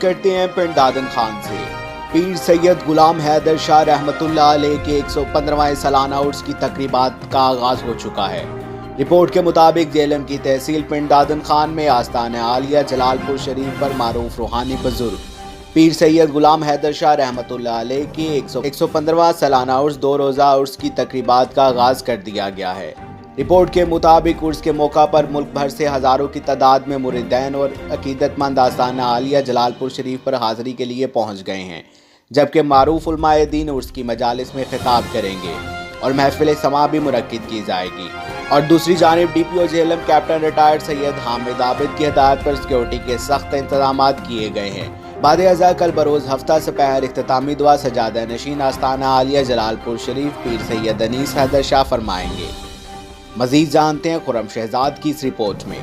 करते हैं पिंड दादन खान से। पीर सैयद गुलाम हैदर शाह रहमतुल्लाह अलैह के 115वां सालाना उर्स की तकरीबात का आगाज हो चुका है। रिपोर्ट के मुताबिक जेलम की तहसील पिंड दादन खान में आस्ताना आलिया जलालपुर शरीफ पर मारूफ रूहानी बुजुर्ग पीर सैयद गुलाम हैदर शाह रहमतुल्लाह अलैह की 115वां सालाना उर्स 2 रोज़ा उर्स की तकरीबात का आगाज कर दिया गया है। रिपोर्ट के मुताबिक उर्स के मौका पर मुल्क भर से हज़ारों की तादाद में मुरीदैन और अकीदतमंद आस्ताना आलिया जलालपुर शरीफ पर हाज़िरी के लिए पहुँच गए हैं, जबकि मारूफ उलमाए दीन उर्स की मजालिस में खिताब करेंगे और महफिल समा भी मुनक्किद की जाएगी। और दूसरी जानिब DPO Jhelum captain retired Syed Hamid Abid की हिदायत पर सिक्योरिटी के सख्त इंतजाम किए गए हैं। बाद अज़ा कल बरोज़ हफ्ता सपहर इख्तितामी दुआ सजादा नशीन आस्ताना आलिया जलालपुर शरीफ पीर सैयद अनीस हैदर शाह फरमाएंगे। मजीद जानते हैं खुर्रम शहजाद की इस रिपोर्ट में।